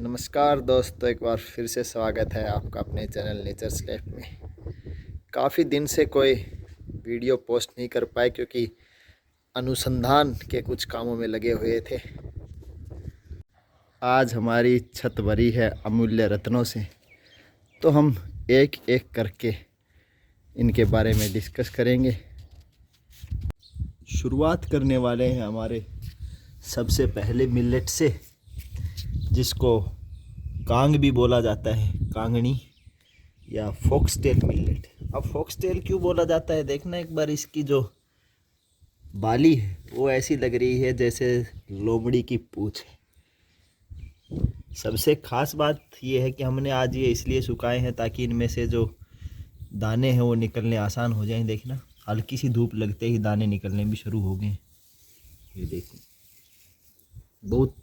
नमस्कार दोस्तों, एक बार फिर से स्वागत है आपका अपने चैनल नेचर्स लाइफ में। काफ़ी दिन से कोई वीडियो पोस्ट नहीं कर पाए क्योंकि अनुसंधान के कुछ कामों में लगे हुए थे। आज हमारी छत भरी है अमूल्य रत्नों से, तो हम एक एक करके इनके बारे में डिस्कस करेंगे। शुरुआत करने वाले हैं हमारे सबसे पहले मिलेट से, जिसको कांग भी बोला जाता है, कांगनी या फॉक्सटेल मिलेट। अब फॉक्सटेल क्यों बोला जाता है, देखना एक बार। इसकी जो बाली है वो ऐसी लग रही है जैसे लोमड़ी की पूंछ है। सबसे खास बात ये है कि हमने आज ये इसलिए सुखाए हैं ताकि इनमें से जो दाने हैं वो निकलने आसान हो जाएं। देखना, हल्की सी धूप लगते ही दाने निकलने भी शुरू हो गए। ये देखिए, बहुत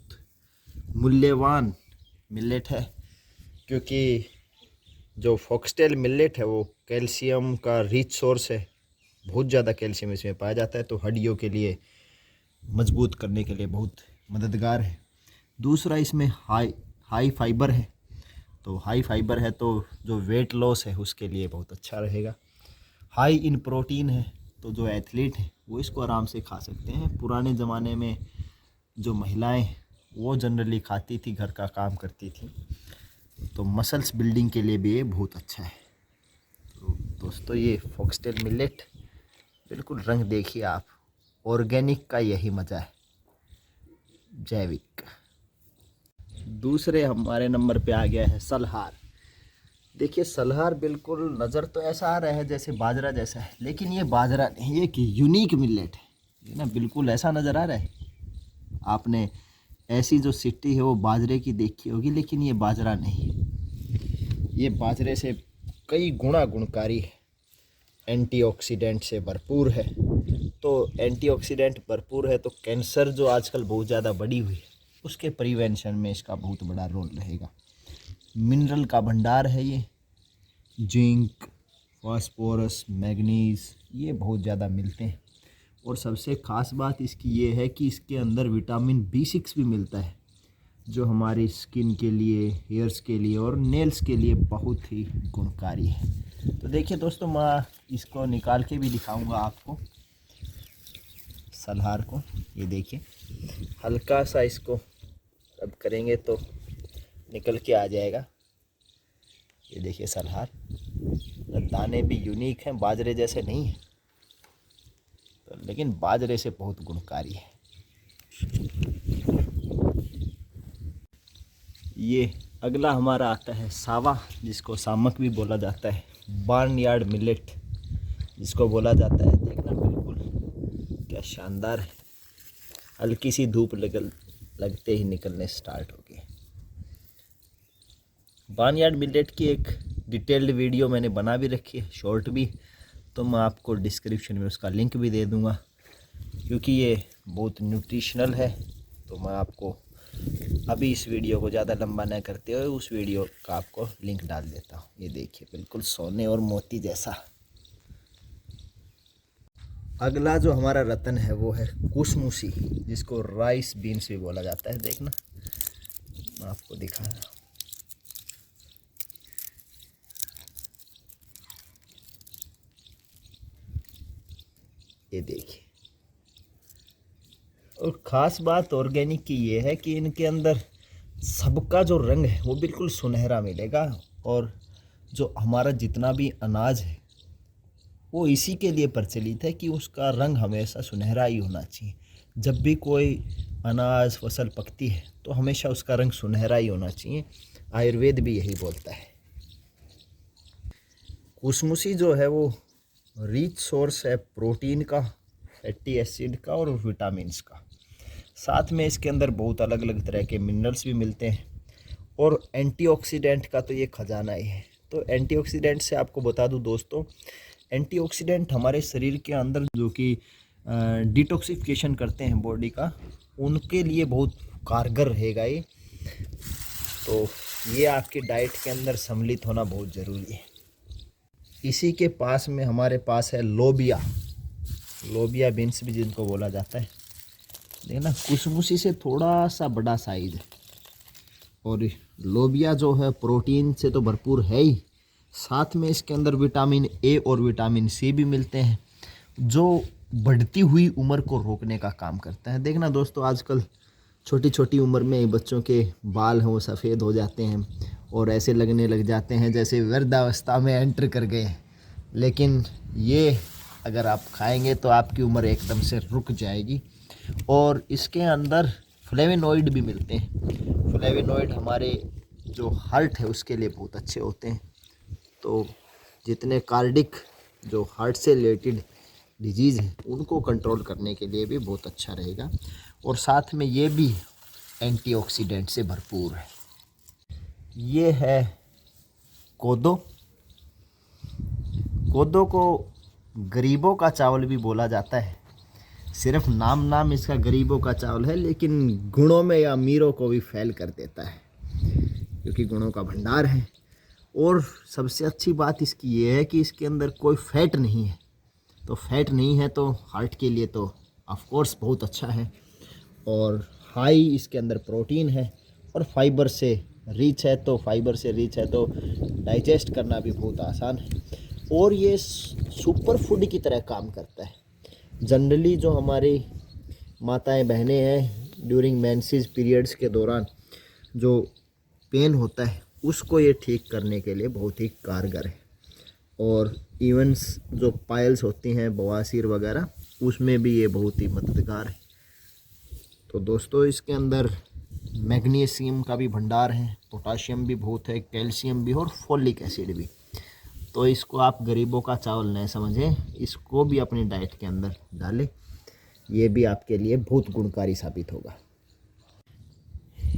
मूल्यवान मिलेट है क्योंकि जो फॉक्सटेल मिलेट है वो कैल्शियम का रिच सोर्स है। बहुत ज़्यादा कैल्शियम इसमें पाया जाता है, तो हड्डियों के लिए मजबूत करने के लिए बहुत मददगार है। दूसरा, इसमें हाई फाइबर है, तो हाई फाइबर है तो जो वेट लॉस है उसके लिए बहुत अच्छा रहेगा। हाई इन प्रोटीन है, तो जो एथलीट हैं वो इसको आराम से खा सकते हैं। पुराने ज़माने में जो महिलाएं वो जनरली खाती थी, घर का काम करती थी, तो मसल्स बिल्डिंग के लिए भी ये बहुत अच्छा है। तो दोस्तों, ये फॉक्सटेल मिलेट बिल्कुल रंग देखिए आप, ऑर्गेनिक का यही मज़ा है, जैविक। दूसरे हमारे नंबर पे आ गया है सलहार। देखिए, सलहार बिल्कुल नज़र तो ऐसा आ रहा है जैसे बाजरा जैसा है, लेकिन ये बाजरा नहीं, ये एक यूनिक मिलेट है। ये ना बिल्कुल ऐसा नज़र आ रहा है। आपने ऐसी जो सिट्टी है वो बाजरे की देखी होगी, लेकिन ये बाजरा नहीं, ये बाजरे से कई गुना गुणकारी है। एंटीऑक्सीडेंट से भरपूर है, तो एंटीऑक्सीडेंट भरपूर है तो कैंसर जो आजकल बहुत ज़्यादा बढ़ी हुई है उसके प्रिवेंशन में इसका बहुत बड़ा रोल रहेगा। मिनरल का भंडार है ये, जिंक, फास्फोरस, मैग्नीज ये बहुत ज़्यादा मिलते हैं। और सबसे ख़ास बात इसकी ये है कि इसके अंदर विटामिन B6 भी मिलता है, जो हमारी स्किन के लिए, हेयर्स के लिए और नेल्स के लिए बहुत ही गुणकारी है। तो देखिए दोस्तों, मैं इसको निकाल के भी दिखाऊंगा आपको, सलहार को। ये देखिए, हल्का सा इसको रब करेंगे तो निकल के आ जाएगा। ये देखिए सलहार, दाने भी यूनिक हैं, बाजरे जैसे नहीं हैं, तो लेकिन बाजरे से बहुत गुणकारी है। ये अगला हमारा आता है सावा, जिसको सामक भी बोला जाता है, बार्नयार्ड मिलेट जिसको बोला जाता है। देखना बिल्कुल क्या शानदार है, हल्की सी धूप लगते ही निकलने स्टार्ट हो गए। बार्नयार्ड मिलेट की एक डिटेल्ड वीडियो मैंने बना भी रखी है, शॉर्ट भी, तो मैं आपको डिस्क्रिप्शन में उसका लिंक भी दे दूँगा क्योंकि ये बहुत न्यूट्रिशनल है। तो मैं आपको अभी इस वीडियो को ज़्यादा लंबा न करते हुए उस वीडियो का आपको लिंक डाल देता हूँ। ये देखिए, बिल्कुल सोने और मोती जैसा। अगला जो हमारा रत्न है वो है कुसमुसी, जिसको राइस बीन्स भी बोला जाता है। देखना, मैं आपको दिखा रहा हूँ। ये देखिए, और ख़ास बात ऑर्गेनिक की ये है कि इनके अंदर सबका जो रंग है वो बिल्कुल सुनहरा मिलेगा। और जो हमारा जितना भी अनाज है वो इसी के लिए प्रचलित है कि उसका रंग हमेशा सुनहरा ही होना चाहिए। जब भी कोई अनाज फसल पकती है तो हमेशा उसका रंग सुनहरा ही होना चाहिए, आयुर्वेद भी यही बोलता है। कुसमुसी जो है वो रिच सोर्स है प्रोटीन का, फैटी एसिड का और विटामिन्स का। साथ में इसके अंदर बहुत अलग अलग तरह के मिनरल्स भी मिलते हैं, और एंटीऑक्सीडेंट का तो ये खजाना ही है। तो एंटीऑक्सीडेंट से आपको बता दूं दोस्तों, एंटीऑक्सीडेंट हमारे शरीर के अंदर जो कि डिटॉक्सिफिकेशन करते हैं बॉडी का, उनके लिए बहुत कारगर रहेगा ये। तो ये आपकी डाइट के अंदर सम्मिलित होना बहुत ज़रूरी है। इसी के पास में हमारे पास है लोबिया बीन्स भी जिनको बोला जाता है। देखना, कुसमुसी से थोड़ा सा बड़ा साइज है, और लोबिया जो है प्रोटीन से तो भरपूर है ही, साथ में इसके अंदर विटामिन ए और विटामिन सी भी मिलते हैं जो बढ़ती हुई उम्र को रोकने का काम करता है। देखना दोस्तों, आजकल छोटी छोटी उम्र में ही बच्चों के बाल हैं वो सफ़ेद हो जाते हैं और ऐसे लगने लग जाते हैं जैसे वृद्धावस्था में एंटर कर गए हैं। लेकिन ये अगर आप खाएंगे तो आपकी उम्र एकदम से रुक जाएगी। और इसके अंदर फ्लेवोनॉइड भी मिलते हैं। फ्लेवोनॉइड हमारे जो हार्ट है उसके लिए बहुत अच्छे होते हैं। तो जितने कार्डिक जो हार्ट से रिलेटेड डिजीज़ है उनको कंट्रोल करने के लिए भी बहुत अच्छा रहेगा। और साथ में ये भी एंटीऑक्सीडेंट से भरपूर है। ये है कोदो। कोदो को गरीबों का चावल भी बोला जाता है। सिर्फ नाम इसका गरीबों का चावल है, लेकिन गुणों में या अमीरों को भी फेल कर देता है क्योंकि गुणों का भंडार है। और सबसे अच्छी बात इसकी ये है कि इसके अंदर कोई फैट नहीं है। तो फैट नहीं है तो हार्ट के लिए तो ऑफ कोर्स बहुत अच्छा है। और हाई इसके अंदर प्रोटीन है और फाइबर से रिच है। तो फाइबर से रिच है तो डाइजेस्ट करना भी बहुत आसान है। और ये सुपर फूड की तरह काम करता है। जनरली जो हमारी माताएं बहनें हैं ड्यूरिंग मेंसेस पीरियड्स के दौरान जो पेन होता है उसको ये ठीक करने के लिए बहुत ही कारगर है। और इवंस जो पाइल्स होती हैं बवासीर वगैरह उसमें भी ये बहुत ही मददगार है। तो दोस्तों इसके अंदर मैग्नीशियम का भी भंडार है, पोटाशियम भी बहुत है, कैल्शियम भी और फोलिक एसिड भी। तो इसको आप गरीबों का चावल नहीं समझें, इसको भी अपनी डाइट के अंदर डालें। ये भी आपके लिए बहुत गुणकारी साबित होगा।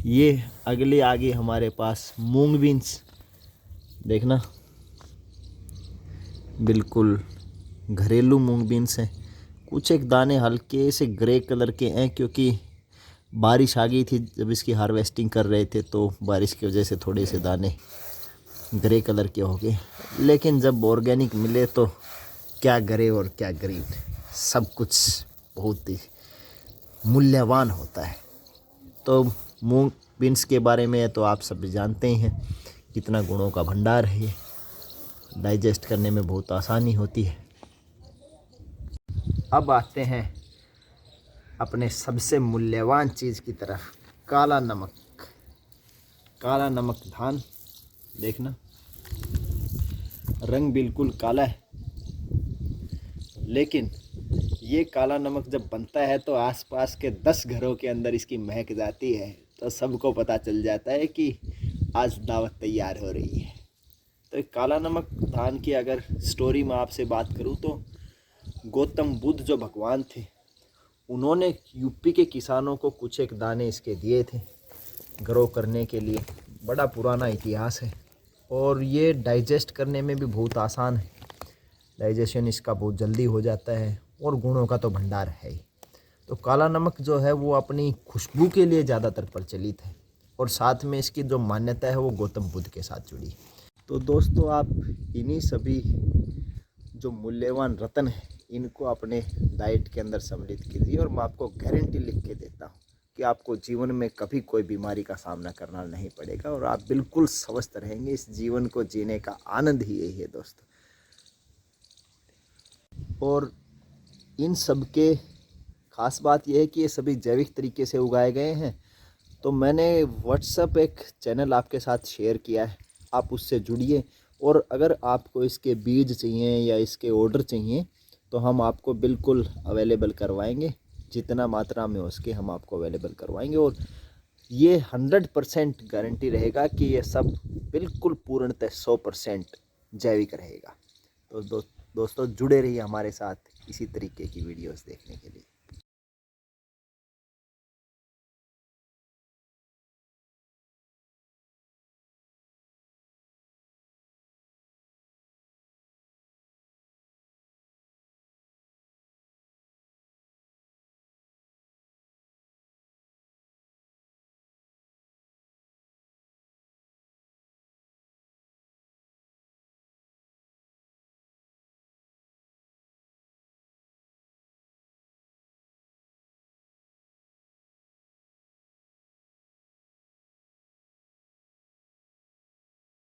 ये अगले आगे हमारे पास मूंग बीन्स, देखना बिल्कुल घरेलू मूंग बीन्स हैं। कुछ एक दाने हल्के से ग्रे कलर के हैं क्योंकि बारिश आ गई थी जब इसकी हार्वेस्टिंग कर रहे थे तो बारिश की वजह से थोड़े से दाने ग्रे कलर के हो गए। लेकिन जब ऑर्गेनिक मिले तो क्या ग्रे और क्या ग्रीन, सब कुछ बहुत ही मूल्यवान होता है। तो मूंग बीन्स के बारे में तो आप सब जानते ही हैं कितना गुणों का भंडार है। ये डाइजेस्ट करने में बहुत आसानी होती है। अब आते हैं अपने सबसे मूल्यवान चीज़ की तरफ, काला नमक। काला नमक धान, देखना रंग बिल्कुल काला है, लेकिन ये काला नमक जब बनता है तो आसपास के 10 घरों के अंदर इसकी महक जाती है तो सबको पता चल जाता है कि आज दावत तैयार हो रही है। तो काला नमक धान की अगर स्टोरी में आपसे बात करूं तो गौतम बुद्ध जो भगवान थे उन्होंने यूपी के किसानों को कुछ एक दाने इसके दिए थे ग्रो करने के लिए। बड़ा पुराना इतिहास है और ये डाइजेस्ट करने में भी बहुत आसान है। डाइजेशन इसका बहुत जल्दी हो जाता है और गुणों का तो भंडार है ही। तो काला नमक जो है वो अपनी खुशबू के लिए ज़्यादातर प्रचलित है और साथ में इसकी जो मान्यता है वो गौतम बुद्ध के साथ जुड़ी है। तो दोस्तों आप इन्हीं सभी जो मूल्यवान रत्न हैं इनको अपने डाइट के अंदर सम्मिलित कीजिए और मैं आपको गारंटी लिख के देता हूँ कि आपको जीवन में कभी कोई बीमारी का सामना करना नहीं पड़ेगा और आप बिल्कुल स्वस्थ रहेंगे। इस जीवन को जीने का आनंद ही यही है दोस्तों। और इन सब के ख़ास बात यह है कि ये सभी जैविक तरीके से उगाए गए हैं। तो मैंने व्हाट्सएप एक चैनल आपके साथ शेयर किया है, आप उससे जुड़िए और अगर आपको इसके बीज चाहिए या इसके ऑर्डर चाहिए तो हम आपको बिल्कुल अवेलेबल करवाएंगे। जितना मात्रा में हो सके हम आपको अवेलेबल करवाएंगे और ये 100% गारंटी रहेगा कि ये सब बिल्कुल पूर्णतः 100% जैविक रहेगा। तो दोस्तों जुड़े रहिए हमारे साथ इसी तरीके की वीडियोस देखने के लिए।